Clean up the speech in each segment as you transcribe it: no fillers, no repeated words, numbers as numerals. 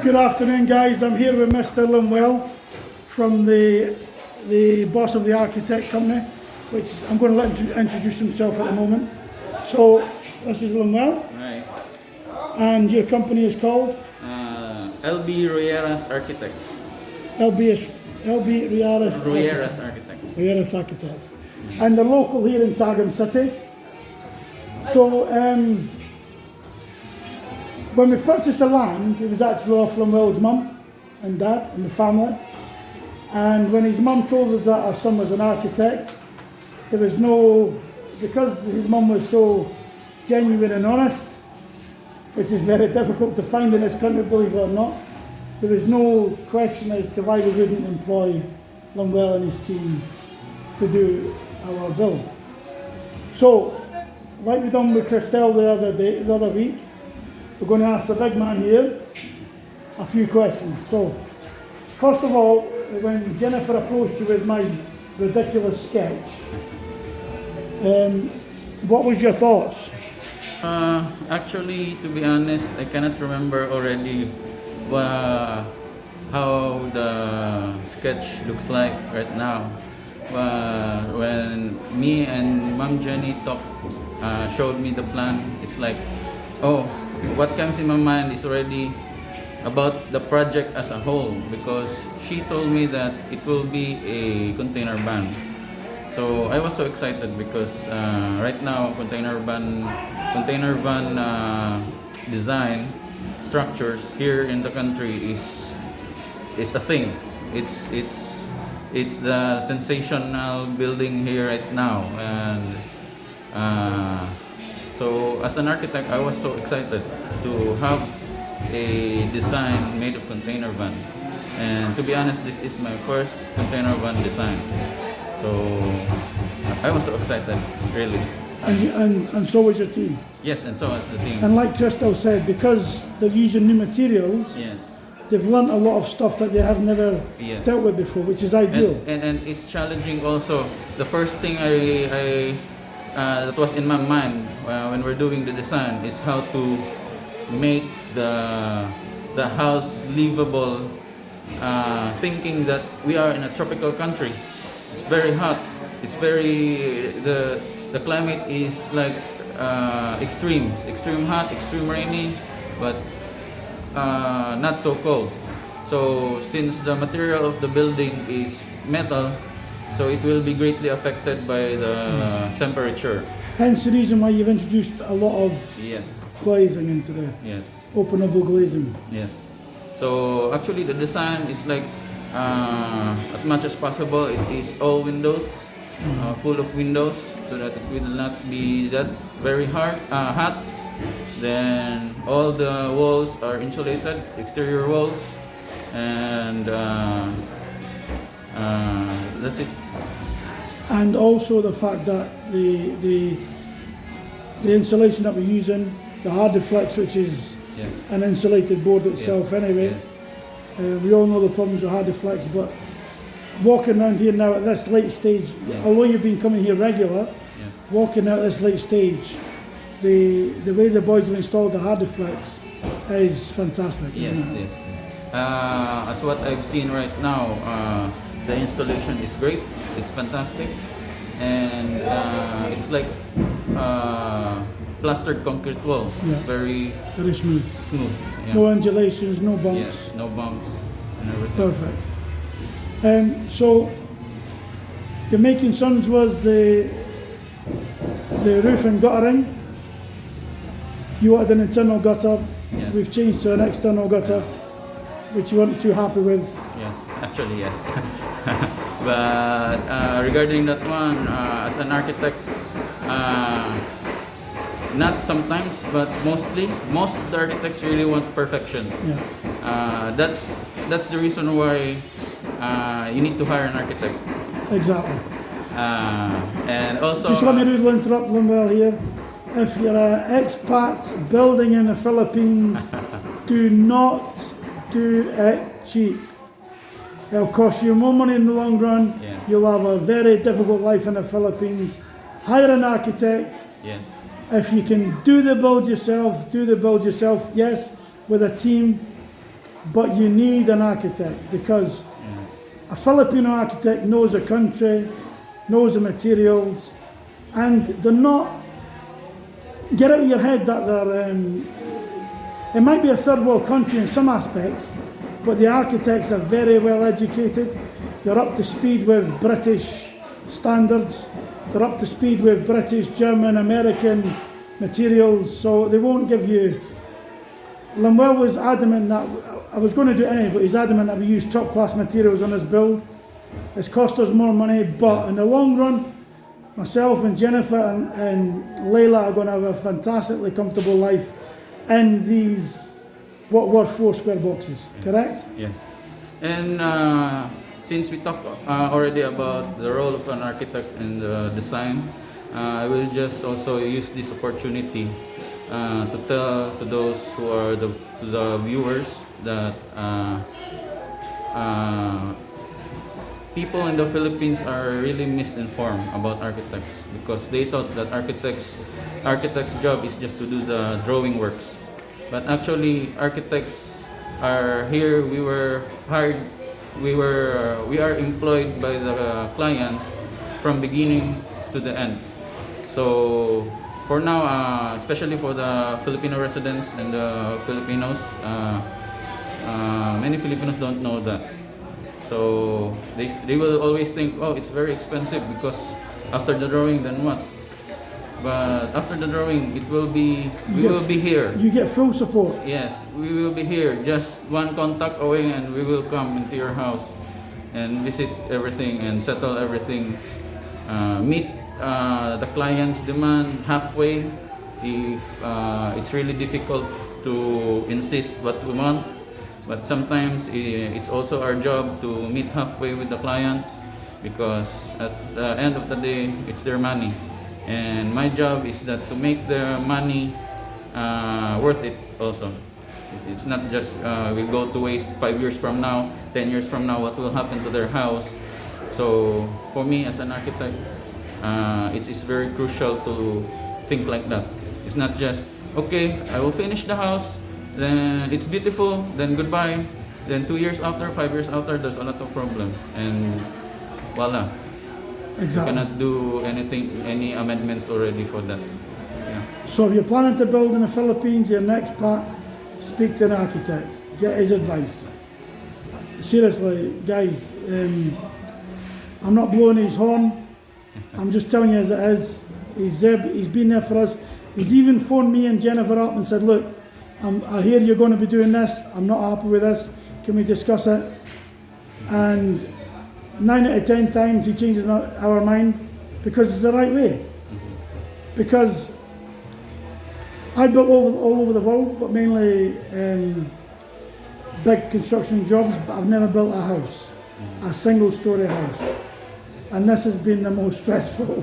Good afternoon, guys. I'm here with Mr. Lemuel from the boss of the architect company, which I'm going to let him introduce himself at the moment. So, this is Lemuel. Right. And your company is called? LB RUYERAS Architects. LB RUYERAS Architects. RUYERAS Architects. And they're local here in Targham City. So, when we purchased the land, it was actually off Lemuel's mum and dad and the family. And when his mum told us that our son was an architect, there was no, because his mum was so genuine and honest, which is very difficult to find in this country, believe it or not, there was no question as to why we wouldn't employ Lemuel and his team to do our build. So, like we done with Christelle the other week, we're going to ask the big man here a few questions. So, first of all, when Jennifer approached you with my ridiculous sketch, what was your thoughts? Actually, to be honest, I cannot remember already how the sketch looks like right now. When me and Mom Jenny showed me the plan, it's like, oh, what comes in my mind is already about the project as a whole, because she told me that it will be a container van. So I was so excited because right now container van design structures here in the country is a thing. It's the sensational building here right now, and so as an architect, I was so excited to have a design made of container van. And to be honest, this is my first container van design. So I was so excited, really. And so was your team? Yes, and so was the team. And like Christelle said, because they're using new materials, yes, they've learnt a lot of stuff that they have never yes. dealt with before, which is ideal. And it's challenging also. The first thing that was in my mind when we're doing the design is how to make the house livable, thinking that we are in a tropical country. It's very hot. It's very the climate is like extremes, extreme hot, extreme rainy, but not so cold. So since the material of the building is metal, so it will be greatly affected by the temperature. Hence the reason why you've introduced a lot of Yes. glazing into the Yes. openable glazing. Yes. So actually the design is like as much as possible it is all windows, full of windows, so that it will not be that very hot. Then all the walls are insulated, exterior walls, and that's it. And also the fact that the insulation that we're using, the hard deflex, which is Yes. an insulated board itself anyway. Yes. We all know the problems with hard deflex, but walking around here now at this late stage, although you've been coming here regular, Yes. walking out at this late stage, the way the boys have installed the hard deflex is fantastic. Yes, Isn't it? yes. As what I've seen right now, the installation is great. It's fantastic, and it's like plastered concrete wall. Yeah. It's very Very smooth. smooth. Yeah. No undulations, no bumps. Yes, no bumps and everything. Perfect. So your making sons was the roof and guttering. You wanted an internal gutter. Yes. We've changed to an external gutter, which you weren't too happy with. Yes, actually yes. But regarding that one, as an architect, not sometimes, but most of the architects really want perfection. Yeah. That's the reason why you need to hire an architect. Exactly. And also, Just let me rudely interrupt Lemuel here. If you're an expat building in the Philippines, do not do it cheap. It'll cost you more money in the long run. Yeah. You'll have a very difficult life in the Philippines. Hire an architect. yes, If you can do the build yourself, do the build yourself. Yes, with a team. but you need an architect, because a Filipino architect knows the country, knows the materials, and they're not, get out of your head that they're, it might be a third world country in some aspects, but the architects are very well educated. They're up to speed with British standards. They're up to speed with British, German, American materials, so they won't give you. Lemuel was adamant that, I was going to do it anyway, but he's adamant that we use top class materials on this build. It's cost us more money, but in the long run, myself and Jennifer and Layla are going to have a fantastically comfortable life in these, what were 4 square boxes, correct? Yes. And since we talked already about the role of an architect in the design, I will just also use this opportunity to tell to those who are to the viewers that people in the Philippines are really misinformed about architects, because they thought that architect's job is just to do the drawing works. But actually, architects are here. We were hired. We are employed by the client from beginning to the end. So for now, especially for the Filipino residents and the Filipinos, many Filipinos don't know that. So they will always think, oh, it's very expensive because after the drawing, then what? But after the drawing, we will be here. You get full support. Yes, we will be here. Just one contact away, and we will come into your house and visit everything and settle everything. Meet the client's demand halfway. If it's really difficult to insist what we want, but sometimes it's also our job to meet halfway with the client, because at the end of the day, it's their money. And my job is that to make the money worth it also. It's not just we'll go to waste 5 years from now, 10 years from now, what will happen to their house. So for me as an architect, it is very crucial to think like that. It's not just, okay, I will finish the house, then it's beautiful, then goodbye. Then 2 years after, 5 years after, there's a lot of problem. And voila. Exactly. You cannot do any amendments already for that. Yeah. So if you're planning to build in the Philippines, your next part, speak to an architect, get his advice. Seriously, guys, I'm not blowing his horn. I'm just telling you as it is. He's been there for us. He's even phoned me and Jennifer up and said, look, I hear you're going to be doing this. I'm not happy with this. Can we discuss it? And 9 out of 10 times he changes our mind, because it's the right way. Because I built all over the world, but mainly big construction jobs, but I've never built a house, a single story house. And this has been the most stressful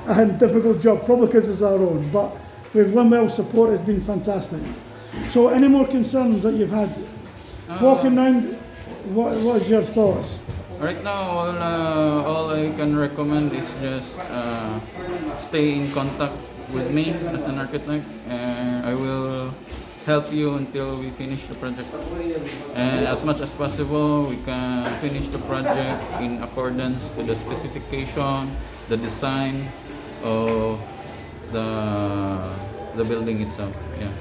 and difficult job, probably because it's our own, but with Lemuel's support it's been fantastic. So any more concerns that you've had? Walking around, what is your thoughts? Right now, all I can recommend is just stay in contact with me as an architect, and I will help you until we finish the project. And as much as possible, we can finish the project in accordance to the specification, the design of the building itself. Yeah.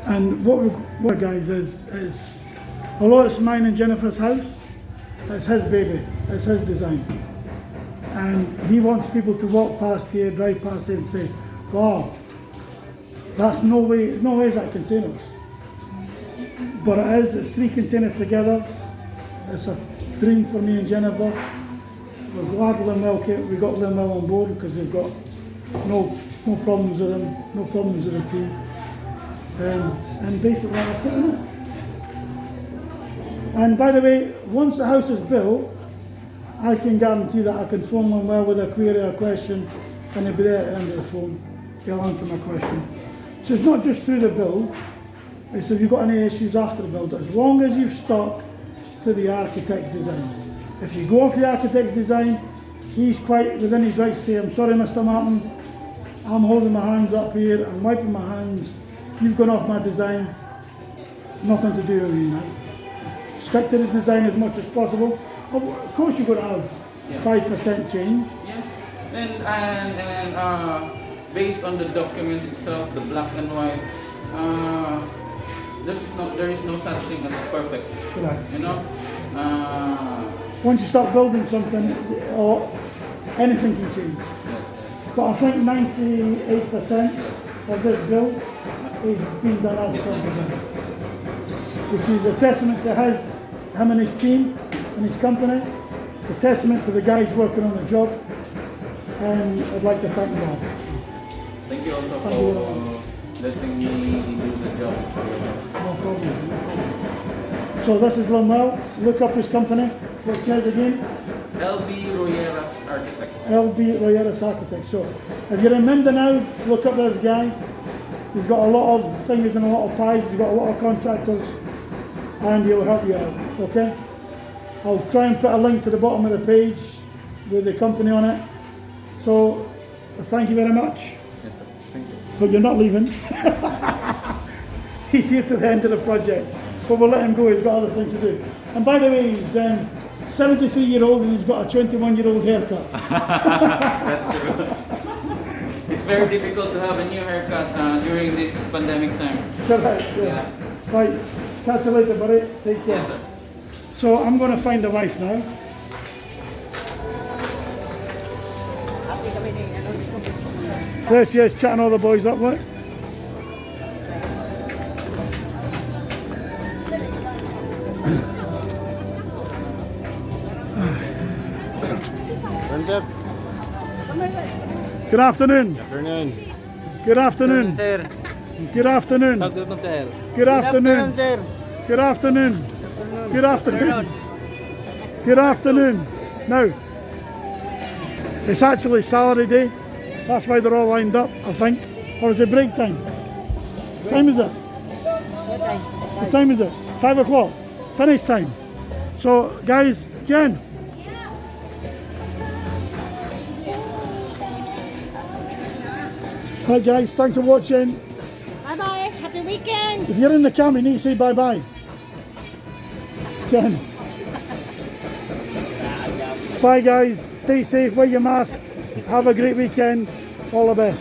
And what guys is although it's mine and Jennifer's house, it's his baby, it's his design. And he wants people to walk past here, drive past here and say, wow, that's no way is that containers. But it is, it's 3 containers together. It's a dream for me and Jennifer. We're glad we got Lemuel on board, because we've got no problems with him, no problems with the team. And basically that's it, isn't it? And by the way, once the house is built, I can guarantee that I can phone Lemuel with a query or a question, and he'll be there at the end of the phone. He'll answer my question. So it's not just through the build, it's if you've got any issues after the build, as long as you've stuck to the architect's design. If you go off the architect's design, he's quite within his right to say, I'm sorry Mr. Martin, I'm holding my hands up here, I'm wiping my hands, you've gone off my design. nothing to do with you now. Stick to the design as much as possible. Of course you're going to have 5% change. Yes. And based on the documents itself, the black and white, there is no such thing as perfect. Correct. You know. Once you start building something, or anything can change. Yes. But I think 98% of this build is being done as Trump, which is a testament to him and his team and his company. It's a testament to the guys working on the job, and I'd like to thank them all. Thank you also for letting me do the job. No problem. So this is Lemuel. Look up his company. What it says again? LB RUYERAS Architects. LB RUYERAS Architects. So if you're in Mindanao, look up this guy. He's got a lot of fingers and a lot of pies. He's got a lot of contractors, and he'll help you out. Okay? I'll try and put a link to the bottom of the page with the company on it. So thank you very much. Yes, sir. Thank you. But you're not leaving. He's here to the end of the project. But we'll let him go, he's got other things to do. And by the way, he's 73-year-old and he's got a 21-year-old haircut. That's true. It's very difficult to have a new haircut during this pandemic time. Correct, yes. Yeah. Right, catch you later, buddy. Take care. Yes, sir. So I'm going to find a wife now. There she is, chatting all the boys up, look. Good afternoon. Good afternoon. Sir. Good afternoon. Welcome, sir. Good afternoon. sir. Good afternoon. Good afternoon. Good afternoon. Now, it's actually salary day. That's why they're all lined up, I think. Or is it break time? What time is it? What time is it? 5 o'clock. Finish time. So, guys, Jen. Hi guys, thanks for watching. Bye bye. Happy weekend. If you're in the camera, you need to say bye bye. Jen. Bye guys, stay safe, wear your mask, have a great weekend, all the best.